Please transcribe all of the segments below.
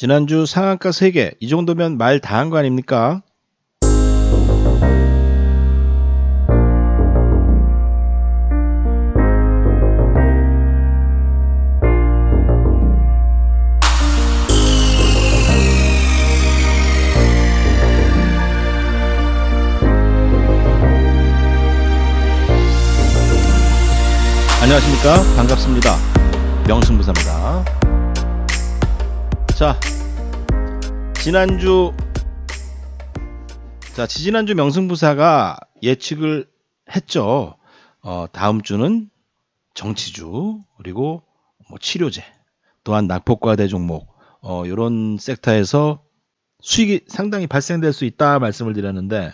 지난주 상한가 3개, 이 정도면 말 다 한 거 아닙니까? 안녕하십니까? 반갑습니다. 명승부사입니다. 지난주 명승부사가 예측을 했죠. 다음 주는 정치주, 그리고 치료제, 또한 낙폭과대 종목, 이런 섹터에서 수익이 상당히 발생될 수 있다 말씀을 드렸는데,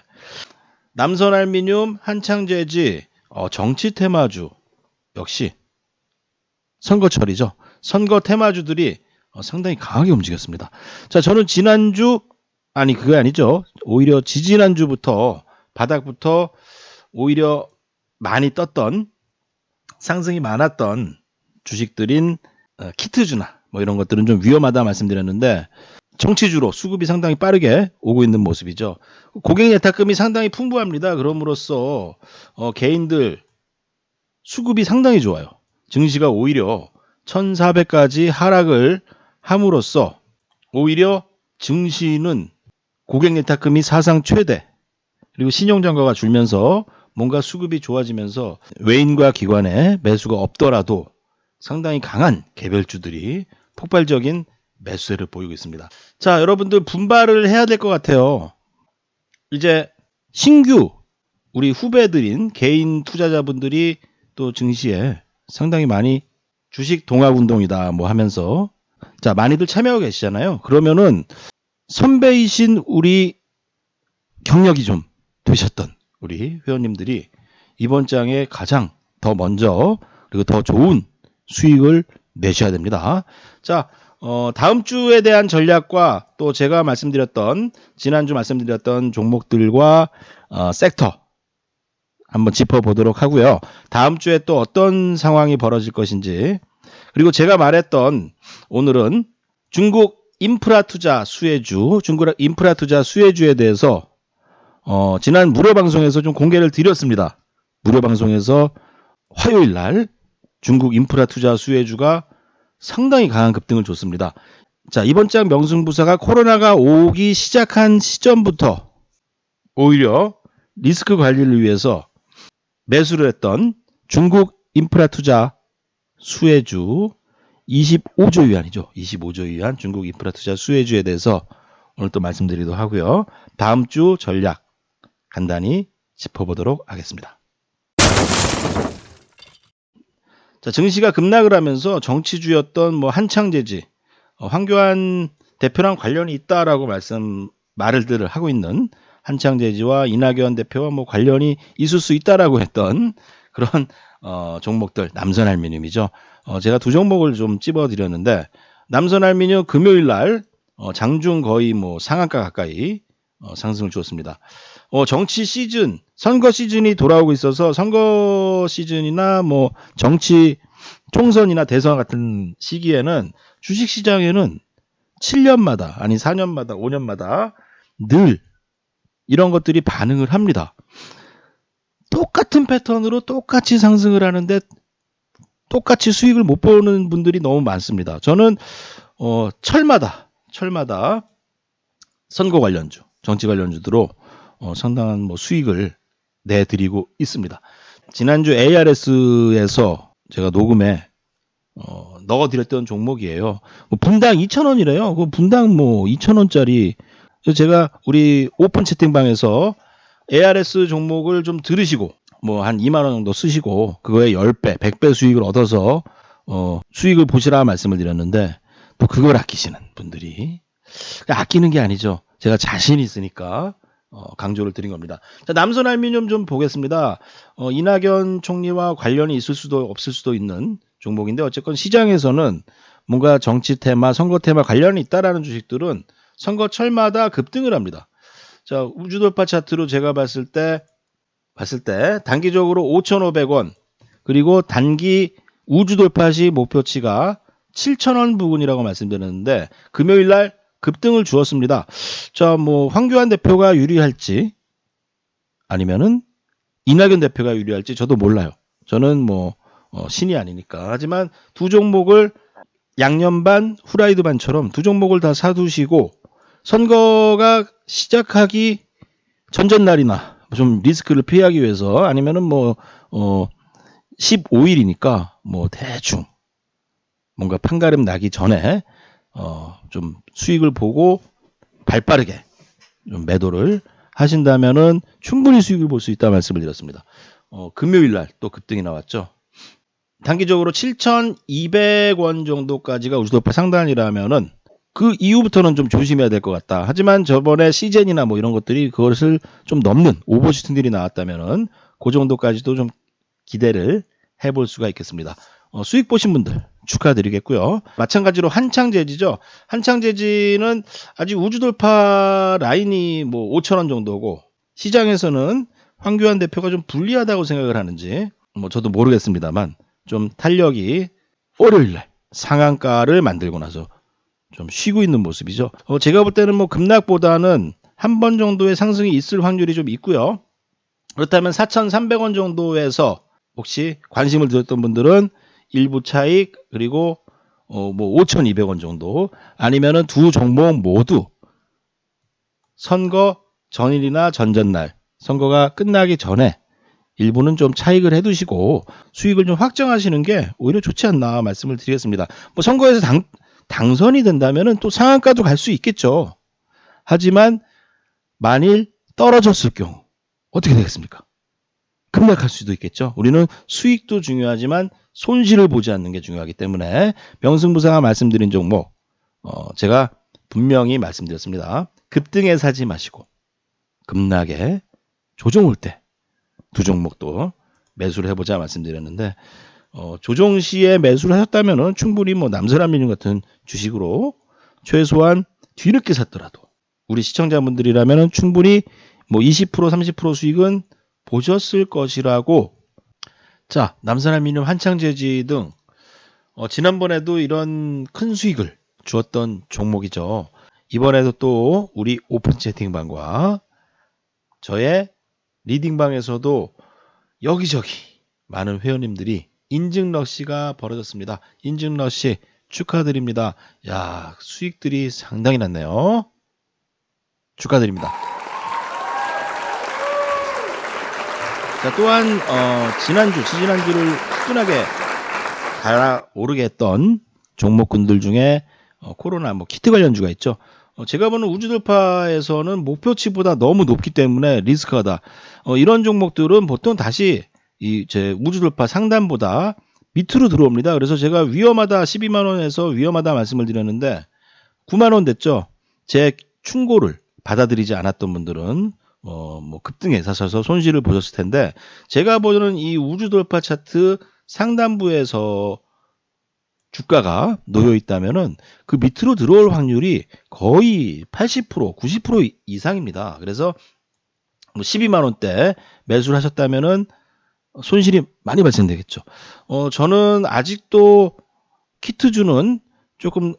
남선알미늄, 한창재지, 정치 테마주, 역시 선거철이죠. 선거 테마주들이 상당히 강하게 움직였습니다. 자, 저는 그게 아니죠. 오히려 지지난주부터 바닥부터 오히려 많이 떴던, 상승이 많았던 주식들인 키트주나 이런 것들은 좀 위험하다 말씀드렸는데, 정치주로 수급이 상당히 빠르게 오고 있는 모습이죠. 고객 예탁금이 상당히 풍부합니다. 그럼으로써 개인들 수급이 상당히 좋아요. 증시가 오히려 1400까지 하락을 함으로써 오히려 증시는 고객 예탁금이 사상 최대, 그리고 신용장과가 줄면서 뭔가 수급이 좋아지면서 외인과 기관의 매수가 없더라도 상당히 강한 개별주들이 폭발적인 매수세를 보이고 있습니다. 자, 여러분들 분발을 해야 될 것 같아요. 이제 신규 우리 후배들인 개인 투자자분들이 또 증시에 상당히 많이 주식 동학운동이다 하면서 많이들 참여하고 계시잖아요. 그러면은 선배이신 우리 경력이 좀 되셨던 우리 회원님들이 이번 장에 가장 더 먼저 그리고 더 좋은 수익을 내셔야 됩니다. 자, 다음 주에 대한 전략과 또 제가 지난주 말씀드렸던 종목들과 섹터 한번 짚어보도록 하고요. 다음 주에 또 어떤 상황이 벌어질 것인지, 그리고 제가 말했던 오늘은 중국 인프라 투자 수혜주에 대해서 지난 무료 방송에서 좀 공개를 드렸습니다. 무료 방송에서 화요일 날 중국 인프라 투자 수혜주가 상당히 강한 급등을 줬습니다. 자, 이번 장 명승부사가 코로나가 오기 시작한 시점부터 오히려 리스크 관리를 위해서 매수를 했던 중국 인프라 투자 수혜주 25조 위안이죠. 25조 위안 중국 인프라 투자 수혜주에 대해서 오늘 또 말씀드리도록 하고요. 다음 주 전략 간단히 짚어보도록 하겠습니다. 자, 증시가 급락을 하면서 정치주였던 한창재지, 황교안 대표랑 관련이 있다라고 말을 하고 있는 한창재지와 이낙연 대표와 관련이 있을 수 있다라고 했던 그런 종목들, 남선알미늄이죠. 제가 두 종목을 좀 찝어드렸는데, 남선알미늄 금요일 날 장중 거의 상한가 가까이 상승을 주었습니다. 정치 시즌, 선거 시즌이 돌아오고 있어서 선거 시즌이나 정치 총선이나 대선 같은 시기에는 주식시장에는 7년마다, 아니 4년마다, 5년마다 늘 이런 것들이 반응을 합니다. 똑같은 패턴으로 똑같이 상승을 하는데 똑같이 수익을 못 보는 분들이 너무 많습니다. 저는 철마다 선거 관련주, 정치 관련주로 상당한 수익을 내드리고 있습니다. 지난주 ARS에서 제가 녹음에 넣어드렸던 종목이에요. 분당 2,000원이래요. 그 분당 2,000원짜리. 제가 우리 오픈 채팅방에서 ARS 종목을 좀 들으시고 한 2만 원 정도 쓰시고 그거에 10배, 100배 수익을 얻어서 수익을 보시라 말씀을 드렸는데, 또 그걸 아끼시는 분들이, 아끼는 게 아니죠. 제가 자신이 있으니까 강조를 드린 겁니다. 자, 남선알미늄 좀 보겠습니다. 이낙연 총리와 관련이 있을 수도 없을 수도 있는 종목인데, 어쨌건 시장에서는 뭔가 정치 테마, 선거 테마 관련이 있다라는 주식들은 선거철마다 급등을 합니다. 자, 우주돌파 차트로 제가 봤을 때 단기적으로 5,500원, 그리고 단기 우주돌파 시 목표치가 7,000원 부근이라고 말씀드렸는데 금요일 날 급등을 주었습니다. 자, 뭐 황교안 대표가 유리할지 아니면은 이낙연 대표가 유리할지 저도 몰라요. 저는 뭐 신이 아니니까. 하지만 두 종목을 양념 반, 후라이드 반처럼 두 종목을 다 사두시고 선거가 시작하기 전전날이나 좀 리스크를 피하기 위해서 아니면은 뭐 15일이니까 뭐 대충 뭔가 판가름 나기 전에 좀 수익을 보고 발빠르게 좀 매도를 하신다면은 충분히 수익을 볼 수 있다 말씀을 드렸습니다. 금요일 날 또 급등이 나왔죠. 단기적으로 7,200원 정도까지가 우주도파 상단이라면은 그 이후부터는 좀 조심해야 될 것 같다. 하지만 저번에 시젠이나 뭐 이런 것들이 그것을 좀 넘는 오버슈팅들이 나왔다면은 그 정도까지도 좀 기대를 해볼 수가 있겠습니다. 수익 보신 분들 축하드리겠고요. 마찬가지로 한창제지죠. 한창제지는 아직 우주돌파 라인이 뭐 5,000원 정도고 시장에서는 황교안 대표가 좀 불리하다고 생각을 하는지 뭐 저도 모르겠습니다만 좀 탄력이 월요일날 상한가를 만들고 나서 좀 쉬고 있는 모습이죠. 제가 볼 때는 뭐 급락보다는 한 번 정도의 상승이 있을 확률이 좀 있고요. 그렇다면 4,300원 정도에서 혹시 관심을 드렸던 분들은 일부 차익 그리고 뭐 5,200원 정도 아니면은 두 종목 모두 선거 전일이나 전전날 선거가 끝나기 전에 일부는 좀 차익을 해두시고 수익을 좀 확정하시는 게 오히려 좋지 않나 말씀을 드리겠습니다. 뭐 선거에서 당선이 된다면은 또 상한가도 갈 수 있겠죠. 하지만 만일 떨어졌을 경우 어떻게 되겠습니까? 급락할 수도 있겠죠. 우리는 수익도 중요하지만 손실을 보지 않는 게 중요하기 때문에 명승부사가 말씀드린 종목 제가 분명히 말씀드렸습니다. 급등에 사지 마시고 급락에 조정 올 때 두 종목도 매수를 해보자 말씀드렸는데 조정 시에 매수를 하셨다면 충분히 뭐 남선한민융 같은 주식으로 최소한 뒤늦게 샀더라도 우리 시청자분들이라면 충분히 뭐 20% 30% 수익은 보셨을 것이라고. 자, 남선한민융, 한창제지 등 지난번에도 이런 큰 수익을 주었던 종목이죠. 이번에도 또 우리 오픈 채팅방과 저의 리딩방에서도 여기저기 많은 회원님들이 인증 러시가 벌어졌습니다. 인증 러시 축하드립니다. 야, 수익들이 상당히 났네요. 축하드립니다. 자, 또한 지지난주를 후끈하게 달아오르게 했던 종목군들 중에 코로나 뭐 키트 관련주가 있죠. 제가 보는 우주돌파에서는 목표치보다 너무 높기 때문에 리스크하다. 이런 종목들은 보통 다시 제 우주돌파 상단보다 밑으로 들어옵니다. 그래서 제가 위험하다 12만 원에서 위험하다 말씀을 드렸는데 9만 원 됐죠. 제 충고를 받아들이지 않았던 분들은 뭐 급등에 사셔서 손실을 보셨을 텐데 제가 보는 이 우주돌파 차트 상단부에서 주가가 놓여 있다면은 그 밑으로 들어올 확률이 거의 80%, 90% 이상입니다. 그래서 12만 원대 매수를 하셨다면은 손실이 많이 발생되겠죠. 저는 아직도 키트주는 조금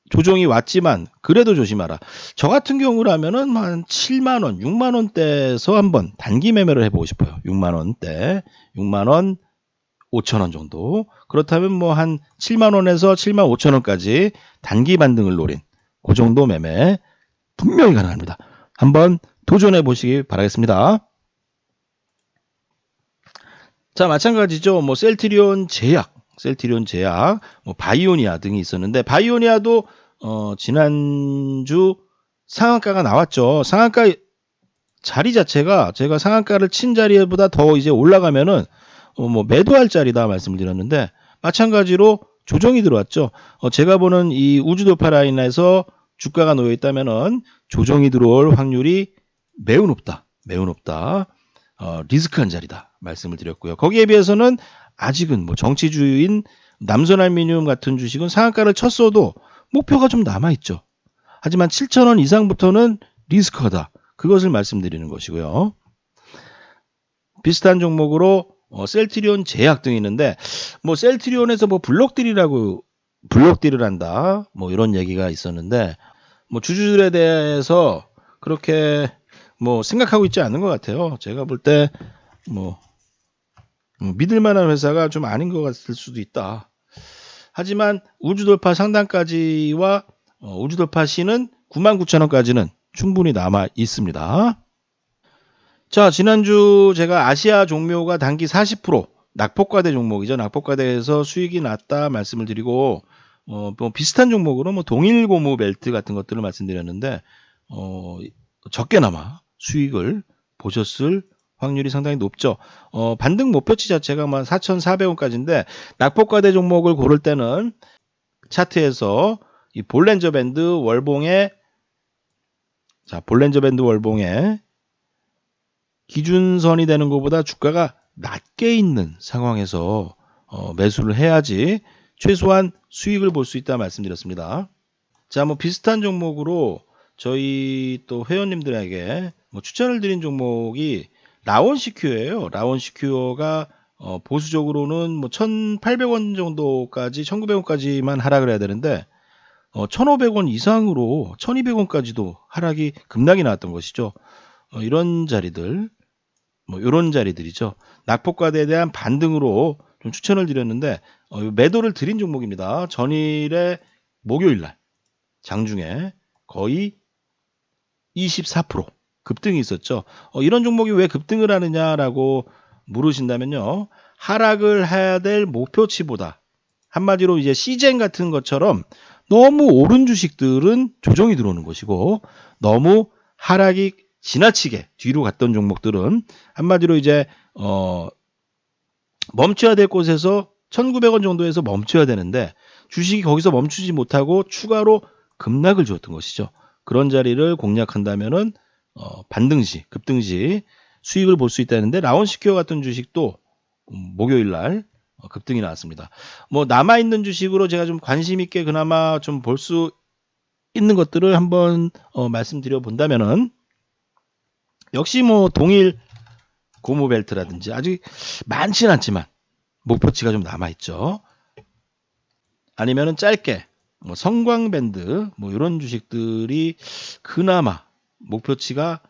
조정이 왔지만 그래도 조심하라. 저 같은 경우라면은 한 7만 원, 6만 원대에서 한번 단기 매매를 해보고 싶어요. 6만 원대, 6만 원, 5천 원 정도. 그렇다면 뭐 한 7만 원에서 7만 5천 원까지 단기 반등을 노린 그 정도 매매 분명히 가능합니다. 한번 도전해 보시기 바라겠습니다. 자, 마찬가지죠. 뭐 셀트리온 제약, 뭐 바이오니아 등이 있었는데 바이오니아도 지난주 상한가가 나왔죠. 상한가 자리 자체가 제가 상한가를 친 자리보다 더 이제 올라가면은 뭐 매도할 자리다 말씀을 드렸는데 마찬가지로 조정이 들어왔죠. 제가 보는 이 우주돌파 라인에서 주가가 놓여 있다면은 조정이 들어올 확률이 매우 높다. 리스크한 자리다 말씀을 드렸고요. 거기에 비해서는 아직은 뭐 정치주인 남선알미늄 같은 주식은 상한가를 쳤어도 목표가 좀 남아있죠. 하지만 7,000원 이상부터는 리스크하다. 그것을 말씀드리는 것이고요. 비슷한 종목으로 셀트리온 제약 등이 있는데 뭐 셀트리온에서 뭐 블록들이라고 블록딜을 한다. 뭐 이런 얘기가 있었는데 뭐 주주들에 대해서 그렇게 뭐 생각하고 있지 않는 것 같아요. 제가 볼 때 뭐 믿을 만한 회사가 좀 아닌 것 같을 수도 있다. 하지만 우주돌파 상단까지와 우주돌파 시는 99,000원까지는 충분히 남아 있습니다. 자, 지난주 제가 아시아 종묘가 단기 40% 낙폭과대 종목이죠. 낙폭과대에서 수익이 났다 말씀을 드리고 뭐 비슷한 종목으로 뭐 동일 고무 벨트 같은 것들을 말씀드렸는데 적게나마 수익을 보셨을 확률이 상당히 높죠. 반등 목표치 자체가 4,400원까지인데 낙폭과대 종목을 고를 때는 차트에서 이 볼렌저 밴드 월봉의 기준선이 되는 것보다 주가가 낮게 있는 상황에서 매수를 해야지 최소한 수익을 볼 수 있다 말씀드렸습니다. 자, 뭐 비슷한 종목으로 저희 또 회원님들에게 뭐 추천을 드린 종목이 라온시큐어예요. 라온시큐어가 보수적으로는 뭐 1,800원 정도까지 1,900원까지만 하락을 해야 되는데 1,500원 이상으로 1,200원까지도 하락이 급락이 나왔던 것이죠. 이런 자리들 뭐 이런 자리들이죠. 낙폭과대에 대한 반등으로 좀 추천을 드렸는데 매도를 드린 종목입니다. 전일에 목요일날 장중에 거의 24% 급등이 있었죠. 이런 종목이 왜 급등을 하느냐라고 물으신다면요. 하락을 해야 될 목표치보다 한마디로 이제 시젠 같은 것처럼 너무 오른 주식들은 조정이 들어오는 것이고 너무 하락이 지나치게 뒤로 갔던 종목들은 한마디로 이제 멈춰야 될 곳에서 1,900원 정도에서 멈춰야 되는데 주식이 거기서 멈추지 못하고 추가로 급락을 주었던 것이죠. 그런 자리를 공략한다면은 반등시, 급등시 수익을 볼 수 있다는데 라온시큐어 같은 주식도 목요일 날 급등이 나왔습니다. 뭐 남아 있는 주식으로 제가 좀 관심 있게 그나마 좀 볼 수 있는 것들을 한번 말씀드려 본다면은 역시 뭐 동일 고무벨트라든지 아직 많지는 않지만 목표치가 좀 남아 있죠. 아니면은 짧게 뭐 성광밴드 뭐 이런 주식들이 그나마 목표치가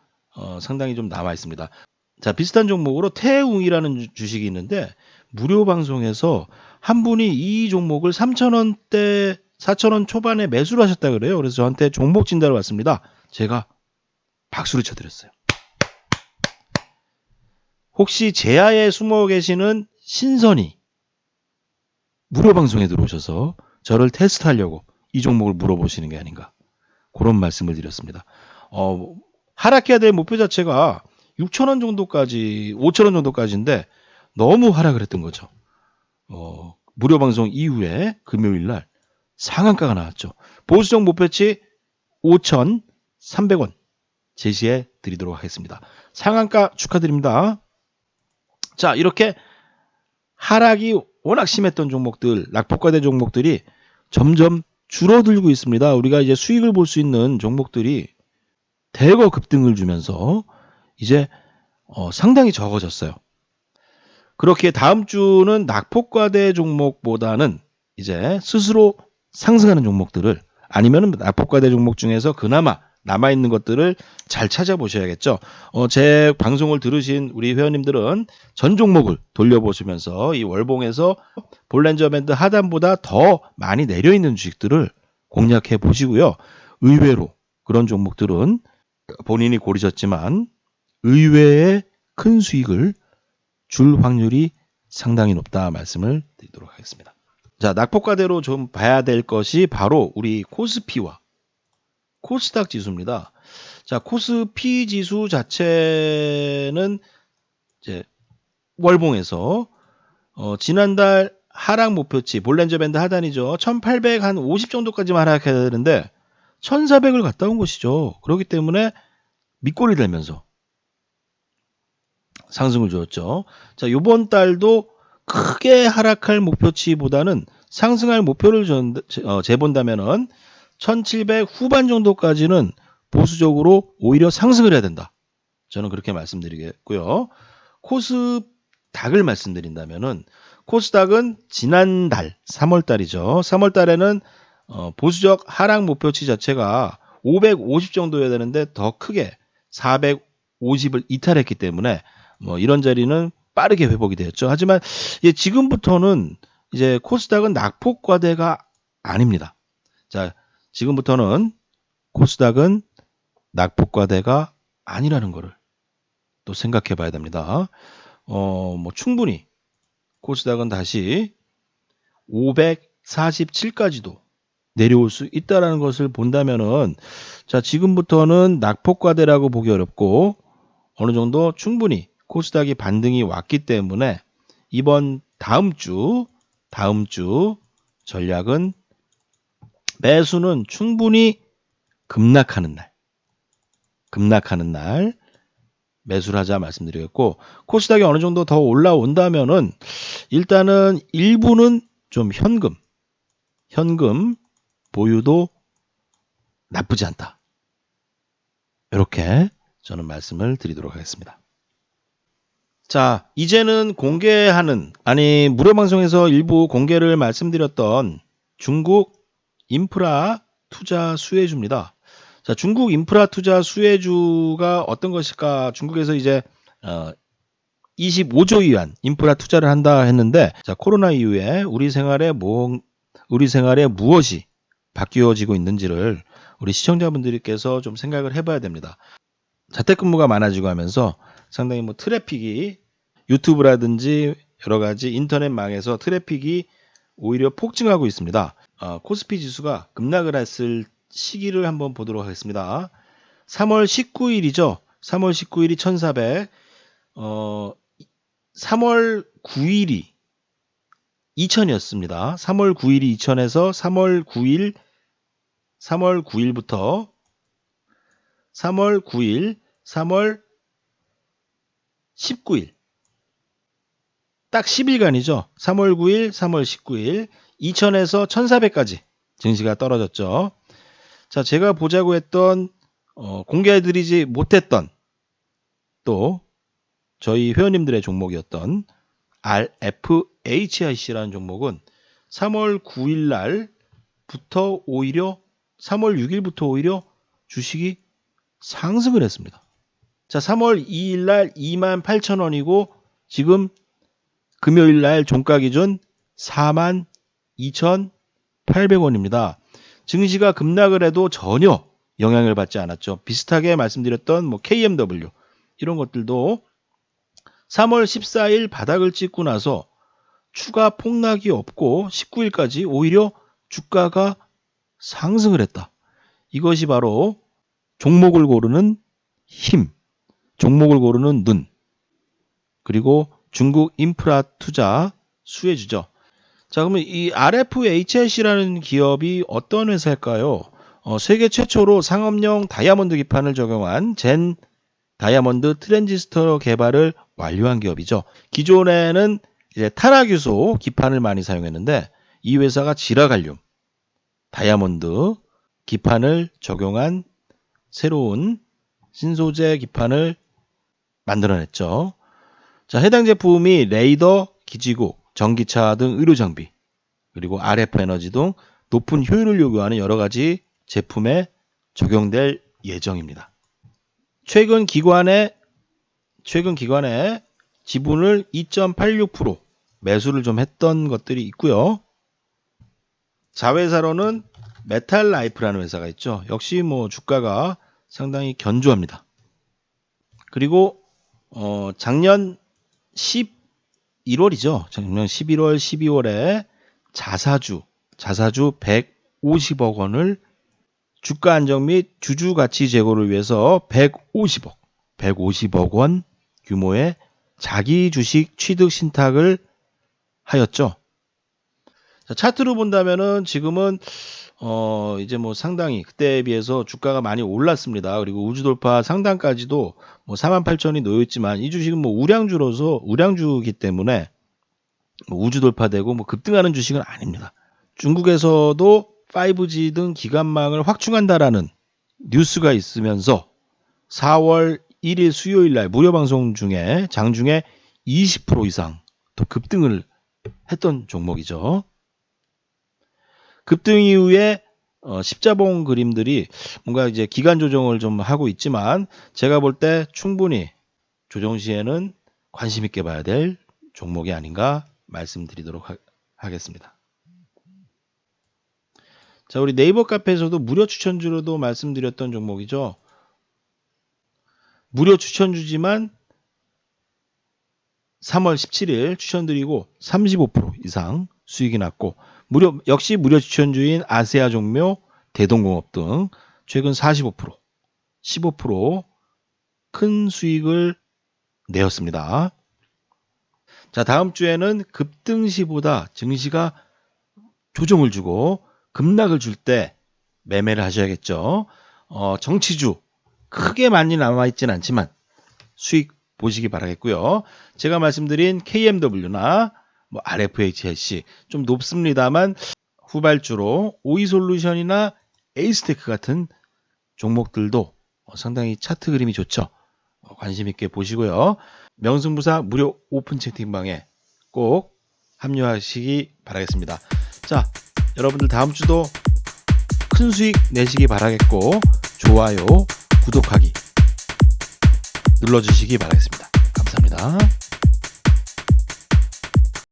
상당히 좀 남아 있습니다. 자, 비슷한 종목으로 태웅이라는 주식이 있는데 무료 방송에서 한 분이 이 종목을 3,000원대 4,000원 초반에 매수를 하셨다 그래요. 그래서 저한테 종목 진단을 왔습니다. 제가 박수를 쳐드렸어요. 혹시 제야에 숨어 계시는 신선이 무료 방송에 들어오셔서 저를 테스트하려고 이 종목을 물어보시는 게 아닌가 그런 말씀을 드렸습니다. 하락해야 될 목표 자체가 6,000원 정도까지 5,000원 정도까지인데 너무 하락을 했던 거죠. 무료 방송 이후에 금요일 날 상한가가 나왔죠. 보수적 목표치 5,300원 제시해 드리도록 하겠습니다. 상한가 축하드립니다. 자, 이렇게 하락이 워낙 심했던 종목들, 낙폭과대 종목들이 점점 줄어들고 있습니다. 우리가 이제 수익을 볼 수 있는 종목들이 대거 급등을 주면서 이제 상당히 적어졌어요. 그렇게 다음 주는 낙폭과대 종목보다는 이제 스스로 상승하는 종목들을 아니면 낙폭과대 종목 중에서 그나마 남아있는 것들을 잘 찾아보셔야겠죠. 제 방송을 들으신 우리 회원님들은 전 종목을 돌려보시면서 이 월봉에서 볼렌저 밴드 하단보다 더 많이 내려있는 주식들을 공략해 보시고요. 의외로 그런 종목들은 본인이 고르셨지만 의외의 큰 수익을 줄 확률이 상당히 높다 말씀을 드리도록 하겠습니다. 자, 낙폭과대로 좀 봐야 될 것이 바로 우리 코스피와 코스닥 지수입니다. 자, 코스피 지수 자체는 이제 월봉에서 지난달 하락 목표치 볼렌저 밴드 하단이죠. 1,850 정도까지만 하락해야 되는데 1,400을 갔다 온 것이죠. 그렇기 때문에 밑골이 되면서 상승을 주었죠. 자, 이번 달도 크게 하락할 목표치보다는 상승할 목표를 재본다면은 1700 후반 정도까지는 보수적으로 오히려 상승을 해야 된다. 저는 그렇게 말씀드리겠고요. 코스닥을 말씀드린다면은 코스닥은 지난달 3월 달이죠. 3월 달에는 보수적 하락 목표치 자체가 550 정도여야 되는데 더 크게 450을 이탈했기 때문에 뭐 이런 자리는 빠르게 회복이 되었죠. 하지만 지금부터는 이제 코스닥은 낙폭 과대가 아닙니다. 자, 지금부터는 코스닥은 낙폭 과대가 아니라는 거를 또 생각해 봐야 됩니다. 뭐 충분히 코스닥은 다시 547까지도 내려올 수 있다라는 것을 본다면은, 자, 지금부터는 낙폭 과대라고 보기 어렵고 어느 정도 충분히 코스닥이 반등이 왔기 때문에 이번 다음 주 전략은 매수는 충분히 급락하는 날 매수를 하자 말씀드리겠고, 코스닥이 어느 정도 더 올라온다면은 일단은 일부는 좀 현금 보유도 나쁘지 않다. 이렇게 저는 말씀을 드리도록 하겠습니다. 자, 이제는 무료 방송에서 일부 공개를 말씀드렸던 중국 인프라 투자 수혜주입니다. 자, 중국 인프라 투자 수혜주가 어떤 것일까? 중국에서 이제 25조 위안 인프라 투자를 한다 했는데, 자, 코로나 이후에 우리 생활에 무엇이 바뀌어지고 있는지를 우리 시청자분들께서 좀 생각을 해봐야 됩니다. 자택근무가 많아지고 하면서 상당히 뭐 트래픽이 유튜브라든지 여러 가지 인터넷망에서 트래픽이 오히려 폭증하고 있습니다. 코스피 지수가 급락을 했을 시기를 한번 보도록 하겠습니다. 3월 19일이죠. 3월 19일이 1400, 3월 9일이 2000이었습니다. 3월 9일이 2000에서 3월 9일부터 3월 9일, 3월 19일 딱 10일간이죠. 3월 9일, 3월 19일 2000에서 1400까지 증시가 떨어졌죠. 자, 제가 보자고 했던 공개해드리지 못했던 또 저희 회원님들의 종목이었던 RFHIC라는 종목은 3월 9일 날부터 오히려 3월 6일부터 오히려 주식이 상승을 했습니다. 자, 3월 2일 날 28,000원이고 지금 금요일 날 종가 기준 42,800원입니다. 증시가 급락을 해도 전혀 영향을 받지 않았죠. 비슷하게 말씀드렸던 뭐 KMW 이런 것들도 3월 14일 바닥을 찍고 나서 추가 폭락이 없고 19일까지 오히려 주가가 상승을 했다. 이것이 바로 종목을 고르는 힘, 종목을 고르는 눈, 그리고 중국 인프라 투자 수혜주죠. 자, 그러면 이 RFHIC라는 기업이 어떤 회사일까요? 세계 최초로 상업용 다이아몬드 기판을 적용한 젠 다이아몬드 트랜지스터 개발을 완료한 기업이죠. 기존에는 이제 탄화규소 기판을 많이 사용했는데 이 회사가 지라갈륨 다이아몬드 기판을 적용한 새로운 신소재 기판을 만들어냈죠. 자, 해당 제품이 레이더, 기지국, 전기차 등 의료 장비, 그리고 RF 에너지 등 높은 효율을 요구하는 여러 가지 제품에 적용될 예정입니다. 최근 기관의 지분을 2.86% 매수를 좀 했던 것들이 있고요. 자회사로는 메탈라이프라는 회사가 있죠. 역시 뭐 주가가 상당히 견조합니다. 그리고 작년 11월이죠. 작년 11월, 12월에 자사주 150억 원을 주가 안정 및 주주 가치 제고를 위해서 150억 원 규모의 자기 주식 취득 신탁을 하였죠. 자, 차트로 본다면은 지금은 이제 뭐 상당히 그때에 비해서 주가가 많이 올랐습니다. 그리고 우주 돌파 상단까지도 뭐 48,000이 놓여 있지만 이 주식은 뭐 우량주기 때문에 뭐 우주 돌파되고 뭐 급등하는 주식은 아닙니다. 중국에서도 5G 등 기관망을 확충한다라는 뉴스가 있으면서 4월 1일 수요일 날 무료 방송 중에 장중에 20% 이상 더 급등을 했던 종목이죠. 급등 이후에 십자봉 그림들이 뭔가 이제 기간 조정을 좀 하고 있지만 제가 볼 때 충분히 조정 시에는 관심 있게 봐야 될 종목이 아닌가 말씀드리도록 하겠습니다. 자, 우리 네이버 카페에서도 무료 추천주로도 말씀드렸던 종목이죠. 무료 추천주지만 3월 17일 추천드리고 35% 이상 수익이 났고 역시 무료 추천주인 아세아 종묘, 대동공업 등 최근 45%, 15% 큰 수익을 내었습니다. 자, 다음 주에는 급등시보다 증시가 조정을 주고 급락을 줄 때 매매를 하셔야겠죠. 정치주 크게 많이 남아있진 않지만 수익 보시기 바라겠고요. 제가 말씀드린 KMW나 뭐 RFHLC 좀 높습니다만 후발주로 오이솔루션이나 에이스테크 같은 종목들도 상당히 차트 그림이 좋죠. 관심 있게 보시고요. 명승부사 무료 오픈 채팅방에 꼭 합류하시기 바라겠습니다. 자, 여러분들 다음 주도 큰 수익 내시기 바라겠고 좋아요, 구독하기 눌러주시기 바라겠습니다. 감사합니다.